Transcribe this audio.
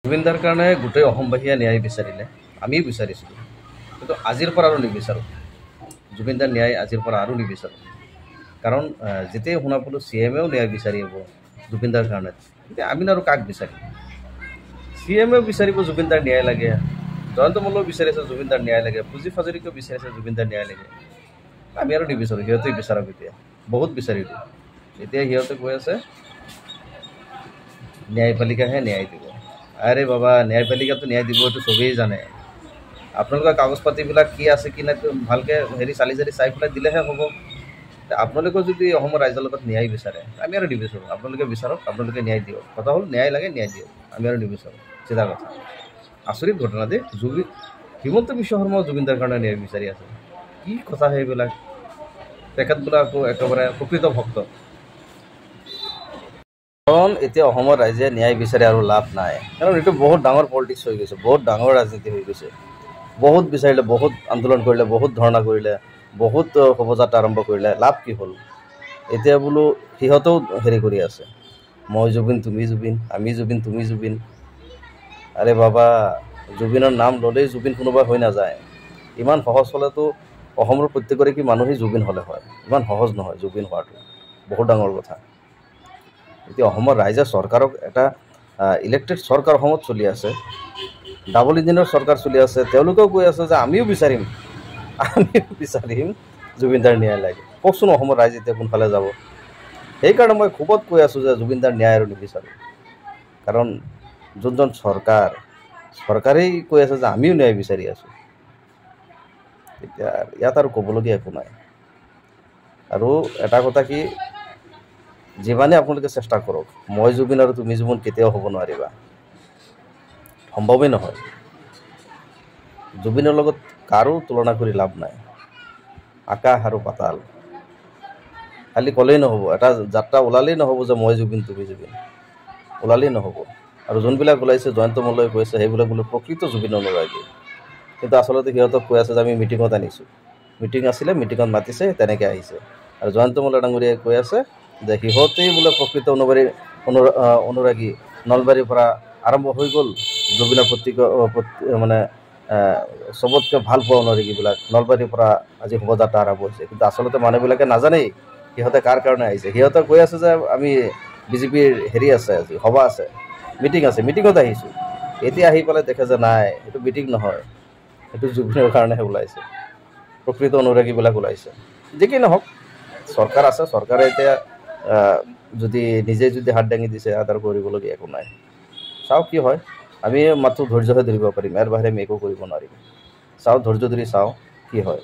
জুবিনদাৰ কাৰণে গোটেই অসমবাসীয়ে ন্যায় বিচাৰিলে, আমিও বিচাৰিছিলোঁ, কিন্তু আজিৰ পৰা আৰু নিবিচাৰোঁ। জুবিনদাৰ ন্যায় আজিৰ পৰা আৰু নিবিচাৰোঁ। কাৰণ যেতিয়াই শুনা পালোঁ CMও ন্যায় বিচাৰি আহিব জুবিনদাৰ কাৰণে, তেতিয়া আমি আৰু কাক বিচাৰিম? CMও বিচাৰিব জুবিনদাৰ ন্যায় লাগে, জয়ন্ত মল্লও বিচাৰিছে জুবিনদাৰ ন্যায় লাগে, পুঁজি হাজৰিকাও বিচাৰিছে জুবিনদাৰ ন্যায় লাগে। আমি আৰু নিবিচাৰোঁ, সিহঁতেই বিচাৰক। এতিয়া বহুত বিচাৰিলোঁ, এতিয়া সিহঁতে কৈ আছে ন্যায়পালিকাহে ন্যায় দিব। আৰে বাবা, ন্যায়পালিকাটো ন্যায় দিব এইটো চবেই জানে। আপোনালোকৰ কাগজ পাতিবিলাক কি আছে কি নাই ভালকৈ চালি জাৰি চাই পেলাই দিলেহে হ'ব। আপোনালোকেও যদি অসমৰ ৰাইজৰ লগত ন্যায় বিচাৰে, আমি আৰু নিবিচাৰোঁ। আপোনালোকে বিচাৰক, আপোনালোকে ন্যায় দিয়ক। কথা হ'ল ন্যায় লাগে, ন্যায় দিয়ক। আমি আৰু নিবিচাৰোঁ, চিধা কথা। আচৰিত ঘটনা দেই। হিমন্ত বিশ্ব শৰ্মাও জুবিনদাৰ কাৰণে ন্যায় বিচাৰি আছে। কি কথা সেইবিলাক? তেখেতবিলাক আকৌ একেবাৰে প্ৰকৃত ভক্ত। কাৰণ এতিয়া অসমৰ ৰাইজে ন্যায় বিচাৰি আৰু লাভ নাই, কাৰণ এইটো বহুত ডাঙৰ পলিটিক্স হৈ গৈছে, বহুত ডাঙৰ ৰাজনীতি হৈ গৈছে। বহুত বিচাৰিলে, বহুত আন্দোলন কৰিলে, বহুত ধৰ্ণা কৰিলে, বহুত শোভাযাত্ৰা আৰম্ভ কৰিলে, লাভ কি হ'ল? এতিয়া বোলো সিহঁতেও হেৰি কৰি আছে, মই জুবিন, তুমি জুবিন, আমি জুবিন, তুমি জুবিন। আৰে বাবা, জুবিনৰ নাম ল'লেই জুবিন কোনোবা হৈ নাযায়। ইমান সহজ হ'লেতো অসমৰ প্ৰত্যেকগৰাকী মানুহেই জুবিন হ'লে হয়। ইমান সহজ নহয় জুবিন হোৱাটো, বহুত ডাঙৰ কথা। এতিয়া অসমৰ ৰাইজে চৰকাৰক এটা ইলেক্টেড চৰকাৰ অসমত চলি আছে, ডাবল ইঞ্জিনৰ চৰকাৰ চলি আছে। তেওঁলোকেও কৈ আছে যে আমিও বিচাৰিম জুবিনদাৰ ন্যায় লাগে। কওকচোন অসমৰ ৰাইজ এতিয়া কোনফালে যাব? সেইকাৰণে মই খুবত কৈ আছোঁ যে জুবিনদাৰ ন্যায় আৰু নিবিচাৰোঁ। কাৰণ যোনজন চৰকাৰেই কৈ আছে যে আমিও ন্যায় বিচাৰি আছোঁ। এতিয়া ইয়াত আৰু ক'বলগীয়া একো নাই। আৰু এটা কথা কি, যিমানে আপোনালোকে চেষ্টা কৰক, মই জুবিন আৰু তুমি জুবিন কেতিয়াও হ'ব নোৱাৰিবা, সম্ভৱেই নহয়। জুবিনৰ লগত কাৰো তুলনা কৰি লাভ নাই। আকাশ আৰু পাতাল। খালি ক'লেই নহ'ব, এটা যাত্ৰা ওলালেই নহ'ব যে মই জুবিন, তুমি জুবিন, ওলালেই নহ'ব। আৰু যোনবিলাক ওলাইছে, জয়ন্ত মল্লই কৈছে সেইবিলাক বোলো প্ৰকৃত জুবিন অনুৰাগী, কিন্তু আচলতে সিহঁতক কৈ আছে যে আমি মিটিঙত আনিছোঁ। মিটিং আছিলে, মিটিঙত মাতিছে, তেনেকৈ আহিছে। আৰু জয়ন্ত মল্ল ডাঙৰীয়াই কৈ আছে যে সিহঁতেই বোলে প্ৰকৃত অনুৰাগী। নলবাৰীৰ পৰা আৰম্ভ হৈ গ'ল জুবিনৰ মানে চবতকৈ ভাল পোৱা অনুৰাগীবিলাক নলবাৰীৰ পৰা আজি শোভাযাত্ৰা আৰম্ভ হৈছে। কিন্তু আচলতে মানুহবিলাকে নাজানেই সিহঁতে কাৰ কাৰণে আহিছে। সিহঁতে কৈ আছে যে আমি বিজেপিৰ হেৰি আছে, আজি সভা আছে, মিটিং আছে, মিটিঙত আহিছোঁ। এতিয়া আহি পেলাই দেখে যে নাই, সেইটো মিটিং নহয়, সেইটো জুবিনৰ কাৰণেহে ওলাইছে, প্ৰকৃত অনুৰাগীবিলাক ওলাইছে। যি কি নহওক, চৰকাৰ আছে, চৰকাৰে এতিয়া যদি নিজে হাত দাঙি দিছে, ইয়াত আৰু কৰিবলগীয়া একো নাই। চাওক কি হয়। আমি মাত্ৰ ধৈৰ্যহে ধৰিব পাৰিম, ইয়াৰ বাহিৰে আমি একো কৰিব নোৱাৰিম। চাওঁ, ধৈৰ্য ধৰি চাওঁ কি হয়।